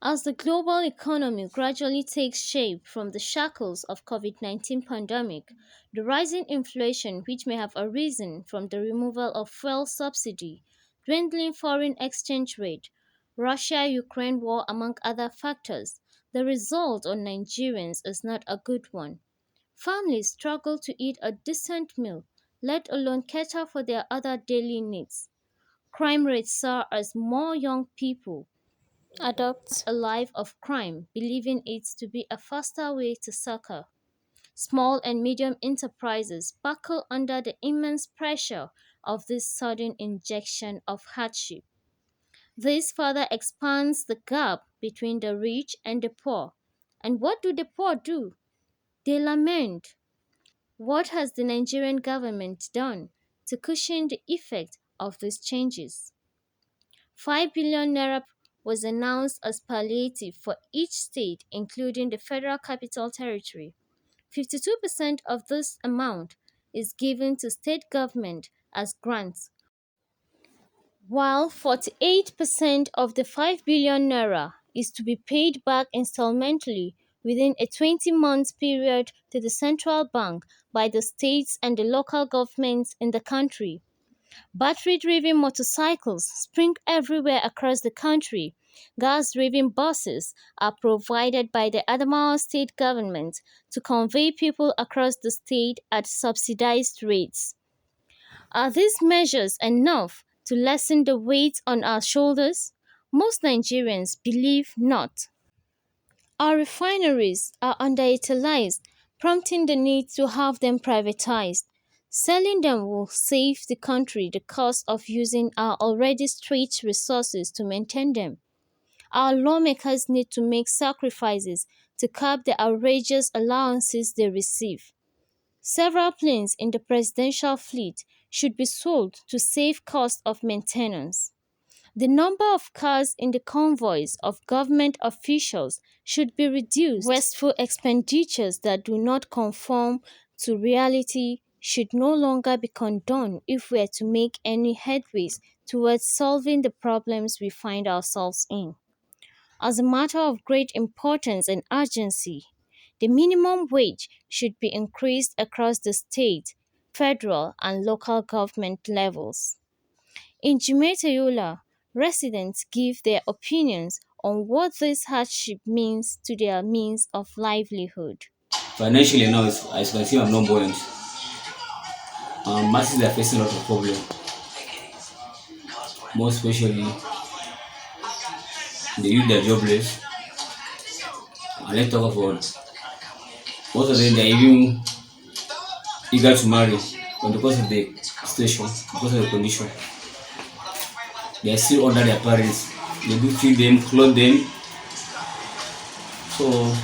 As the global economy gradually takes shape from the shackles of COVID-19 pandemic, the rising inflation which may have arisen from the removal of fuel subsidy, dwindling foreign exchange rate, Russia-Ukraine war among other factors, the result on Nigerians is not a good one. Families struggle to eat a decent meal, let alone cater for their other daily needs. Crime rates soar as more young people adopt a life of crime, believing it to be a faster way to succor. Small and medium enterprises buckle under the immense pressure of this sudden injection of hardship. This further expands the gap between the rich and the poor. And what do the poor do? They lament. What has the Nigerian government done to cushion the effect of these changes? 5 billion naira was announced as palliative for each state, including the Federal Capital Territory. 52% of this amount is given to state government as grants, while 48% of the 5 billion naira is to be paid back installmentally within a 20-month period to the central bank by the states and the local governments in the country. Battery-driven motorcycles spring everywhere across the country. Gas-driven buses are provided by the Adamawa state government to convey people across the state at subsidized rates. Are these measures enough to lessen the weight on our shoulders? Most Nigerians believe not. Our refineries are underutilized, prompting the need to have them privatized. Selling them will save the country the cost of using our already stretched resources to maintain them. Our lawmakers need to make sacrifices to curb the outrageous allowances they receive. Several planes in the presidential fleet should be sold to save cost of maintenance. The number of cars in the convoys of government officials should be reduced. Wasteful expenditures that do not conform to reality should no longer be condoned if we are to make any headways towards solving the problems we find ourselves in. As a matter of great importance and urgency, the minimum wage should be increased across the state, federal, and local government levels. In Yola, residents give their opinions on what this hardship means to their means of livelihood. Financially now, as you can see, I'm not buoyant. Masses are facing a lot of problems, more especially the youth that are jobless. And let's talk about most of them, they're even eager to marry, but because of the situation, because of the condition, they are still under their parents. They do feed them, clothe them. So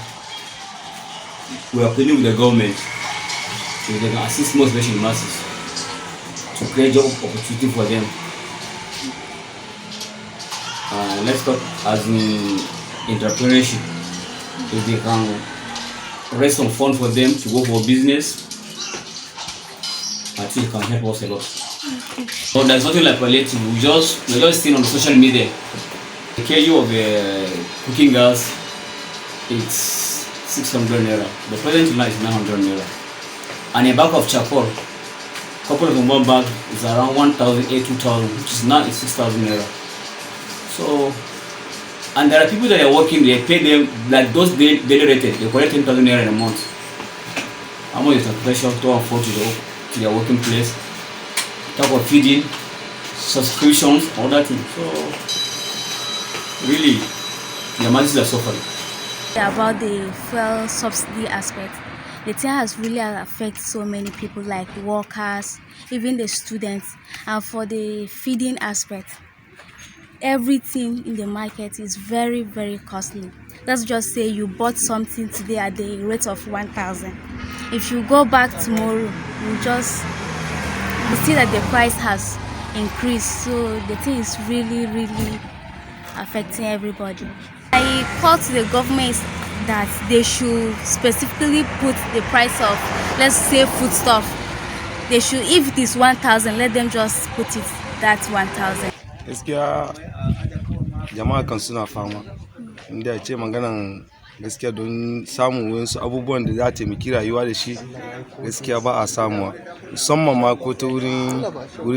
we are pleading with the government so they can assist more especially masses to create job opportunity for them. Let's talk as in entrepreneurship. If they can raise some fund for them to go for business, I think it can help us a lot. So there's nothing like palliative. We're just seeing on social media. The kg of cooking gas, it's 600 naira. The present now is 900 naira. And a bag of charcoal, couple of one bag is around 1,008, 2,000, which is now 6,000 naira. So, and there are people that are working, they pay them like those daily rated, they collect 10,000 naira in a month. How much is the pressure to afford to their working place? Talk of feeding, subscriptions, all that thing. So, really, the masses are suffering. About the fuel subsidy aspect, the thing has really affected so many people like workers, even the students. And for the feeding aspect, everything in the market is very, very costly. Let's just say you bought something today at the rate of 1,000. If you go back tomorrow, you see that the price has increased. So the thing is really, really affecting everybody. I call to the government that they should specifically put the price of, let's say, foodstuff. They should, if it is 1,000, let them just put it that 1,000. Gaskiya jama'a kan suna fama inda ya ce maganan gaskiya don samun wasu abubuwan da za a taimaki rayuwa da shi gaskiya ba a samuwa, musamman ma ko ta wurin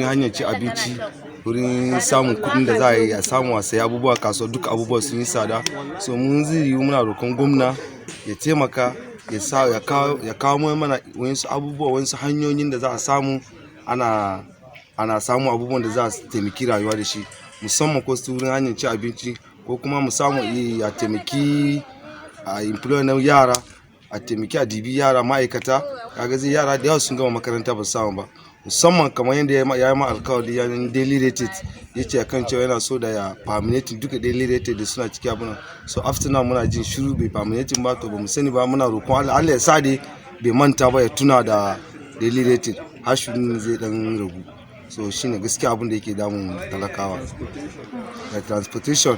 hanyar ci abinci, wurin samun kuɗin da za a yi a samu a sayi abubuwa kasuwa, duk abubuwa sun yi tsada. So mun zai yi muna roƙon gwamna ya taimaka ya kawo mana wasu abubuwa, wasu hanyoyin da za a samu ana samu abubuwan da za a taimaki rayuwa da shi, musamman ko su wurin hanyar ci abinci, ko kuma mu samu a taimaki a employer na yara, a taimaki a dibi yara ma'aikata. Kaga zai yara da yawa sun gama makaranta ba su samu ba, musamman kamar yadda ya yi ma alkawari yayin daily rated, ya ce kan cewa yana so da ya permanent duka daily rated da suna ciki abuna. So after now muna jin shiru bai permanent ba, to ba mu sani ba, muna roƙon Allah ya sa dai bai manta ba ya tuna da daily rated har shirin zai dan ragu. So shine gaskiya abin da yake damun talakawa da transportation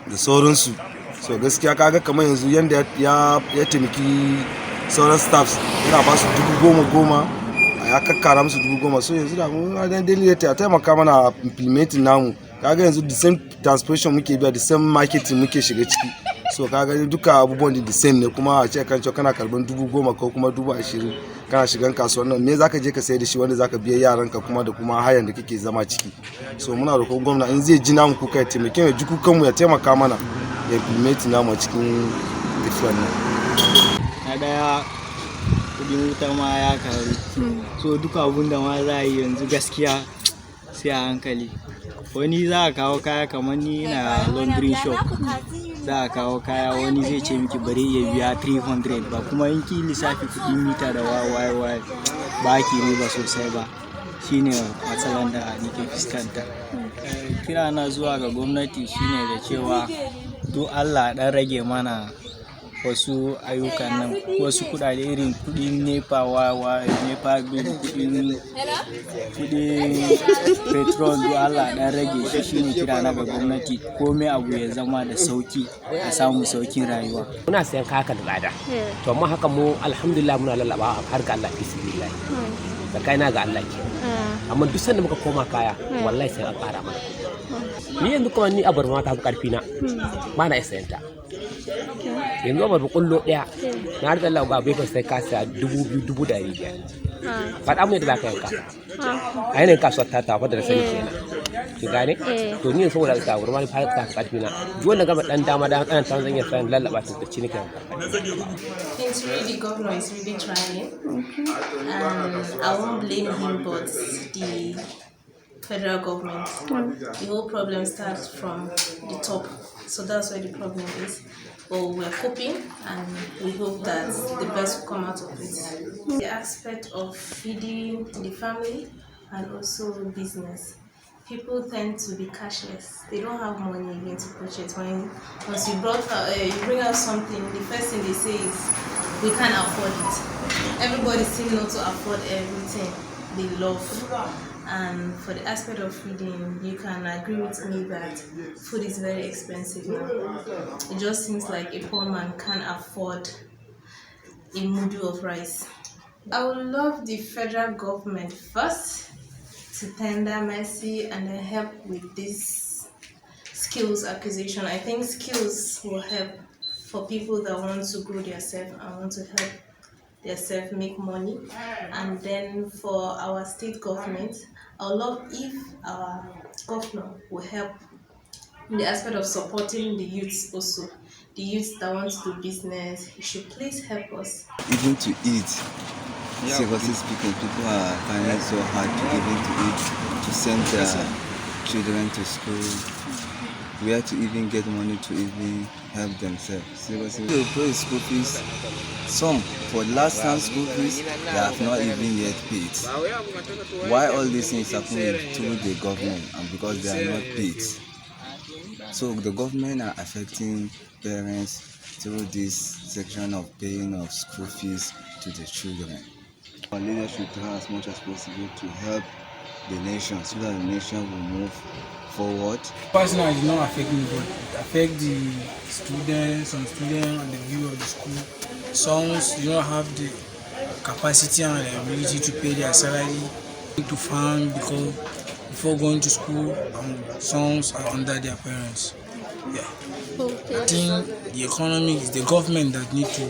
da sauransu. So gaskiya kaga kamar yanzu yanda ya taimaki sauran staffs, yana ba su 10,000 ya kakkara musu 10,000. So yanzu da mun dan daily rate ya taimaka mana implementing namu, kaga yanzu the same transportation muke biya, the same marketing muke shiga ciki. So kaga duka abubuwan the same ne, kuma a ce kan cewa kana karban 10,000 ko kuma 20,000 kana shigan kasuwan nan, me zaka je ka sayar da shi wanda zaka biya yaranka kuma da kuma hayan da kake zama ciki. So muna roƙon gwamna in zai ji namu kuka ya taimake mu, ji kukanmu ya taimaka mana ya implement namu a cikin tafiyan nan. Na daya kudin wuta ma ya karu, so duka abun da ma za a yi yanzu gaskiya sai a hankali. Wani za a kawo kaya, kamar ni na laundry shop, za a kawo kaya wani zai ce miki bari ya biya 300 ba, kuma in ki lissafi kudin mita da waye ba ki riba sosai ba. Shine matsalan da nake fuskanta. Kira na zuwa ga gwamnati shine da cewa to Allah dan rage mana wasu ayyukan nan, wasu kudade irin kudin nepa nepa bill, kudin petrol, to Allah dan rage shi. Shine kira na ga gwamnati, komai abu ya zama da sauki, a samu saukin rayuwa. Muna sayan kaya da tsada, to amma haka mu alhamdulillah muna lallaba har ga Allah bismillah, da kaina ga Allah ke. Amma duk sanda muka koma kaya wallahi sai an ƙara mana. Ni yanzu kuma ni abar ma ta karfi na ba na isayanta. Yanzu abar kullo daya na har Allah ga bai fa sai ka sa 2,000 2,500. Faɗa mu yadda za ka yanka a yanayin kasuwar ta tafa da sani kenan, ki gane. To ni saboda ka abar ma fa ta karfi na, duk wanda gaba dan dama da kan zan iya san lallaba ta da cinikin. It's really, the governor is really trying, and I won't blame him, but the federal government, the whole problem starts from the top, so that's where the problem is. But we're coping, and we hope that the best will come out of it. The aspect of feeding the family and also business. People tend to be cashless. They don't have money again to purchase. Once you bring out something, the first thing they say is, we can't afford it. Everybody seems not to afford everything they love. And for the aspect of feeding, you can agree with me that food is very expensive now. It just seems like a poor man can't afford a mudu of rice. I would love the federal government first to tender mercy and help with this skills acquisition. I think skills will help for people that want to grow themselves and want to help themselves make money. And then for our state government, I would love if our governor will help in the aspect of supporting the youths also. The youths that want to do business, you should please help us. Even to eat, seriously speaking, people are finding it so hard to even to eat, to send their children to school, where to even get money to even help themselves. Seriously, they pay school fees. Some, for last time school fees, they have not even yet paid. Why all these things happen through the government? And because they are not paid. So the government are affecting parents through this section of paying of school fees to the children. Our leaders should try as much as possible to help the nation so that the nation will move forward. Personally, it does not affect me, but it affects the students, some students and the view of the school. Some do not have the capacity and the ability to pay their salary, to farm because before going to school, some are under their parents. Yeah, I Okay. think the economy is the government that need to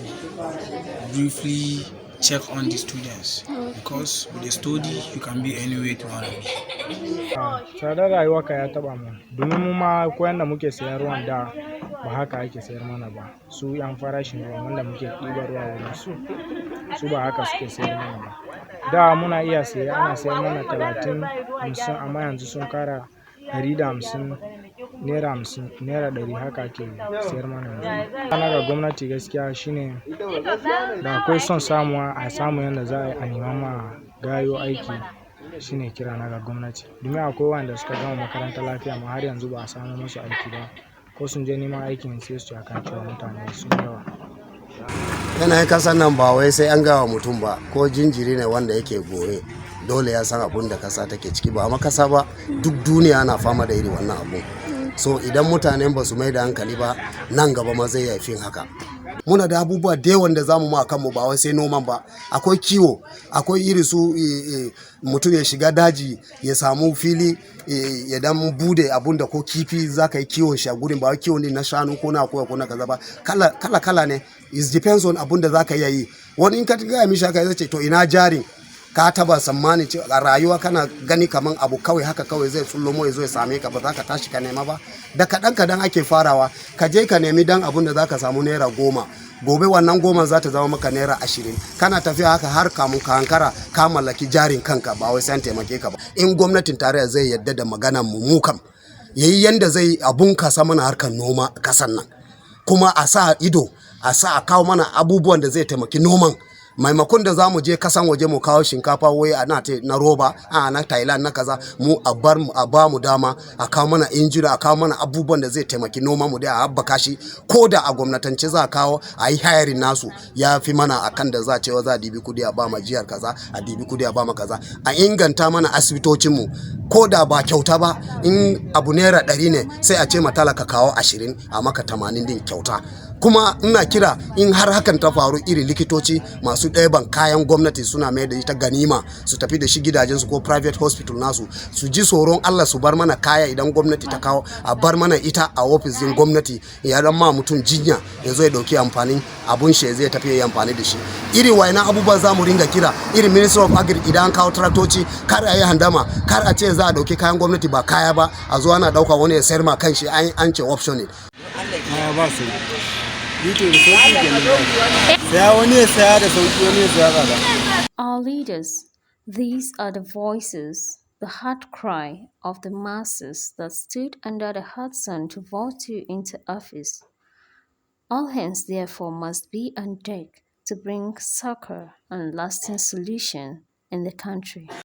briefly check on the students Okay. because with the study you can be anywhere to want to be. Tsadar rayuwa ka ya taɓa mu domin mu ma ko yanda muke sayan ruwan da ba haka ake sayar mana ba. Su 'yan farashin ruwan wanda muke ɗiban ruwa wurin su ba haka suke sayar mana ba. Da muna iya saye ana sayar mana 30, 50 amma yanzu sun ƙara 150, naira 50, naira 100 haka ake sayar mana yanzu. Ana ga gwamnati gaskiya shine da akwai son samuwa a samu yanda za a yi a nema ma gayo aiki shine kira na ga gwamnati. Domin akwai wanda suka gama makarantar lafiya amma har yanzu ba a samo musu aiki ba. Ko sun je neman aikin sai su ce akan cewa mutane sun yawa. Yanayin kasan nan ba wai sai an gawa mutum ba ko jinjiri ne wanda yake goye dole ya san abun da kasa take ciki ba amma kasa ba duk duniya na fama da iri wannan abun. So idan mutanen ba su mai da hankali ba nan gaba ma zai yafi haka. Muna da abubuwa da yawan da zamu ma kanmu ba wai sai noman ba. Akwai kiwo, akwai iri su mutum ya shiga daji ya samu fili ya dan bude abun da ko kifi zaka yi kiwon shi a gurin ba wai kiwon ne na shanu ko na akuya ko na kaza ba. Kala ne. It depends on abun da zaka iya yi. Wani in ka ga mishi haka zai ce to ina jarin ka taba tsammani a rayuwa kana gani kaman abu kawai haka kawai zai tsullo ya zo ya same ka ba za ka tashi ka nema ba da kadan ake farawa ka je ka nemi dan abun da za ka samu naira 10 gobe wannan 10 za ta zama maka naira 20 kana tafiya haka har kamun ka hankara ka mallaki jarin kanka ba wai sai taimake ka ba in gwamnatin tarayya zai yadda da maganan mu kam yayi yanda zai abun kasa mana harkar noma kasan nan kuma a sa ido a sa a kawo mana abubuwan da zai taimaki noman maimakon da zamu je kasan waje mu kawo shinkafa wai na roba na Thailand na kaza mu a ba mu dama a kawo mana injina a kawo mana abubuwan da zai taimaki noma mu da a habbaka shi ko da a gwamnatance za a kawo a yi hiring nasu ya fi mana akan da za a cewa za a dibi kudi a ba ma jiyar kaza a dibi kudi a ba ma kaza a inganta mana asibitocin mu ko da ba kyauta ba in abu naira 100 ne sai a ce ma talaka kawo 20 a maka 80 din kyauta kuma ina kira in har hakan ta faru iri likitoci masu ɗeban kayan gwamnati suna mai da ita ganima su tafi da shi gidajensu ko private hospital nasu su ji tsoron Allah su bar mana kaya idan gwamnati ta kawo a bar mana ita a ofisin gwamnati ya dan ma mutum jinya ya zo ya dauki amfanin abun shi zai tafi ya amfani da shi iri waina abubuwa za mu ringa kira iri minister of agri idan an kawo traktoci kar a yi handama kar a ce za a dauki kayan gwamnati ba kaya ba a zo ana dauka wani ya sayar ma kan shi an ce option ne ba su YouTube da sauki kenan saya wani ya saya da sauki wani ya saya tsada. Our leaders, these are the voices, the heart cry of the masses that stood under the hot sun to vote you into office. All hands therefore must be on deck to bring succor and lasting solution in the country.